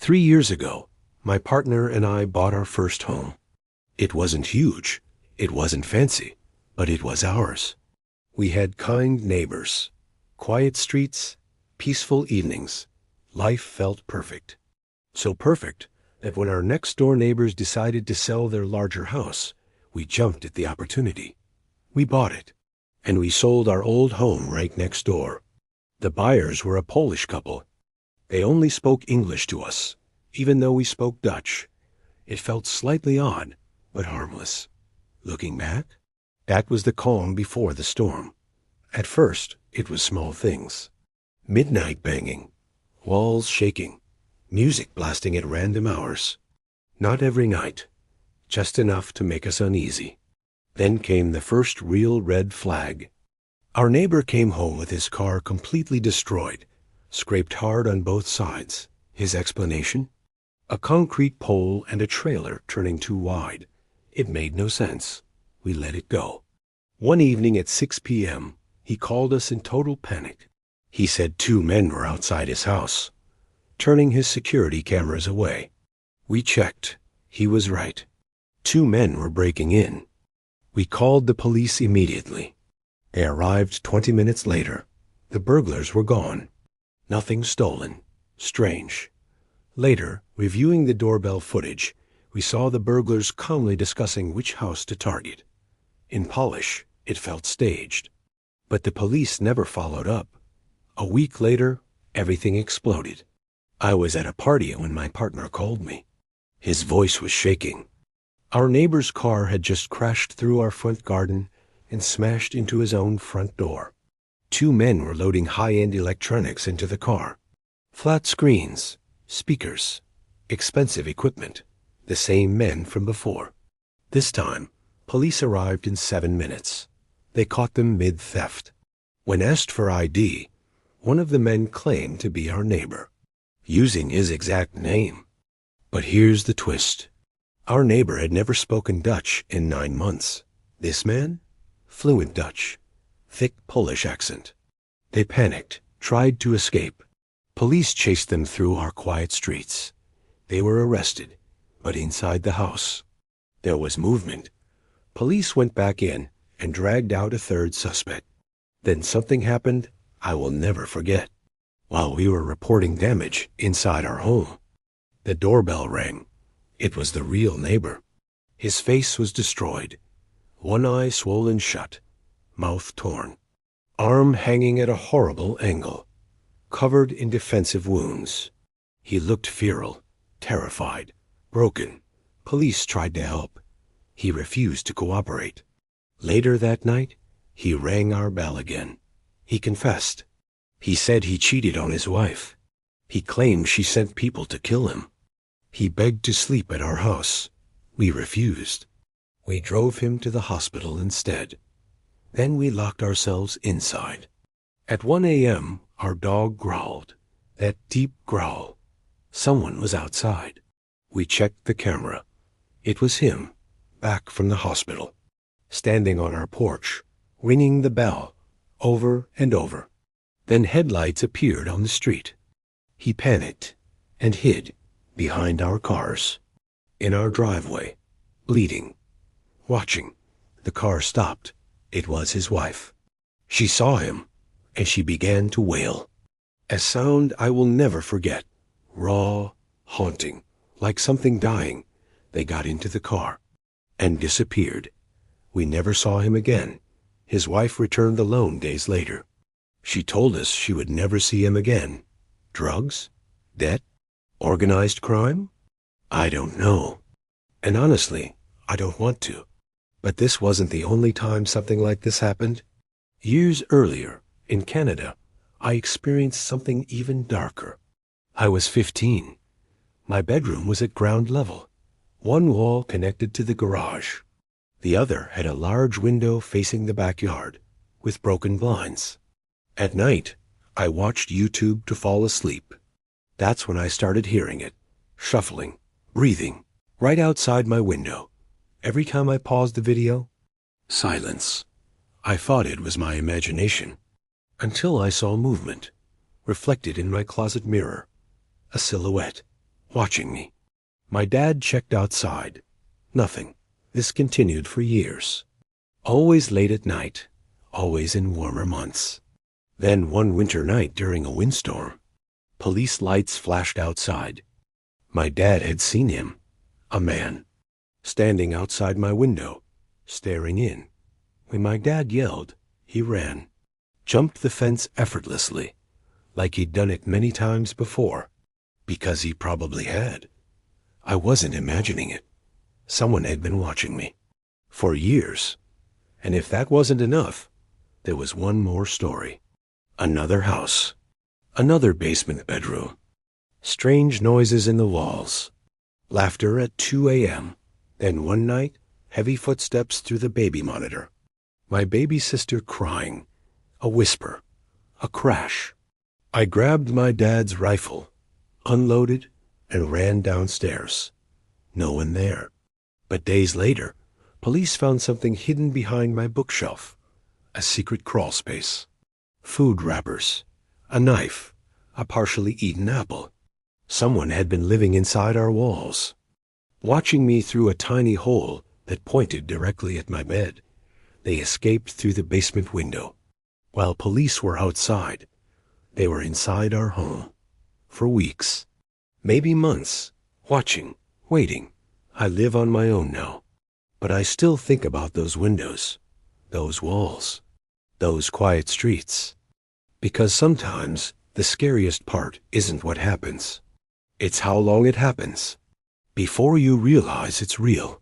3 years ago, my partner and I bought our first home. It wasn't huge, it wasn't fancy, but it was ours. We had kind neighbors, quiet streets, peaceful evenings. Life felt perfect. So perfect that when our next-door neighbors decided to sell their larger house, we jumped at the opportunity. We bought it, and we sold our old home right next door. The buyers were a Polish couple. They only spoke English to us, even though we spoke Dutch. It felt slightly odd, but harmless. Looking back, that was the calm before the storm. At first, it was small things. Midnight banging, walls shaking, music blasting at random hours. Not every night, just enough to make us uneasy. Then came the first real red flag. Our neighbor came home with his car completely destroyed, scraped hard on both sides. His explanation? A concrete pole and a trailer turning too wide. It made no sense. We let it go. One evening at 6 p.m., he called us in total panic. He said 2 men were outside his house, turning his security cameras away. We checked. He was right. 2 men were breaking in. We called the police immediately. They arrived 20 minutes later. The burglars were gone. Nothing stolen. Strange. Later, reviewing the doorbell footage, we saw the burglars calmly discussing which house to target. In Polish, it felt staged. But the police never followed up. A week later, everything exploded. I was at a party when my partner called me. His voice was shaking. Our neighbor's car had just crashed through our front garden and smashed into his own front door. 2 men were loading high-end electronics into the car. Flat screens, speakers, expensive equipment. The same men from before. This time, police arrived in 7 minutes. They caught them mid-theft. When asked for ID, one of the men claimed to be our neighbor, using his exact name. But here's the twist. Our neighbor had never spoken Dutch in 9 months. This man? Fluent Dutch. Thick Polish accent. They panicked, tried to escape. Police chased them through our quiet streets. They were arrested, but inside the house, there was movement. Police went back in and dragged out a 3rd suspect. Then something happened I will never forget. While we were reporting damage inside our home, the doorbell rang. It was the real neighbor. His face was destroyed, one eye swollen shut, mouth torn, arm hanging at a horrible angle, covered in defensive wounds. He looked feral, terrified, broken. Police tried to help. He refused to cooperate. Later that night, he rang our bell again. He confessed. He said he cheated on his wife. He claimed she sent people to kill him. He begged to sleep at our house. We refused. We drove him to the hospital instead. Then we locked ourselves inside. At 1 a.m., our dog growled. That deep growl. Someone was outside. We checked the camera. It was him, back from the hospital, standing on our porch, ringing the bell, over and over. Then headlights appeared on the street. He panicked and hid behind our cars. In our driveway, bleeding, watching. The car stopped. It was his wife. She saw him, and she began to wail. A sound I will never forget. Raw, haunting, like something dying. They got into the car and disappeared. We never saw him again. His wife returned alone days later. She told us she would never see him again. Drugs? Debt? Organized crime? I don't know. And honestly, I don't want to. But this wasn't the only time something like this happened. Years earlier, in Canada, I experienced something even darker. I was 15. My bedroom was at ground level. One wall connected to the garage. The other had a large window facing the backyard, with broken blinds. At night, I watched YouTube to fall asleep. That's when I started hearing it, shuffling, breathing, right outside my window. Every time I paused the video, silence. I thought it was my imagination, until I saw movement, reflected in my closet mirror. A silhouette, watching me. My dad checked outside. Nothing. This continued for years. Always late at night, always in warmer months. Then one winter night during a windstorm, police lights flashed outside. My dad had seen him, a man, standing outside my window, staring in. When my dad yelled, he ran, jumped the fence effortlessly, like he'd done it many times before, because he probably had. I wasn't imagining it. Someone had been watching me for years. And if that wasn't enough, there was one more story. Another house. Another basement bedroom. Strange noises in the walls. Laughter at 2 a.m. Then one night, heavy footsteps through the baby monitor. My baby sister crying. A whisper. A crash. I grabbed my dad's rifle, unloaded, and ran downstairs. No one there. But days later, police found something hidden behind my bookshelf. A secret crawl space. Food wrappers. A knife. A partially eaten apple. Someone had been living inside our walls, watching me through a tiny hole that pointed directly at my bed. They escaped through the basement window. While police were outside, they were inside our home. For weeks, maybe months, watching, waiting. I live on my own now. But I still think about those windows, those walls, those quiet streets. Because sometimes the scariest part isn't what happens. It's how long it happens before you realize it's real.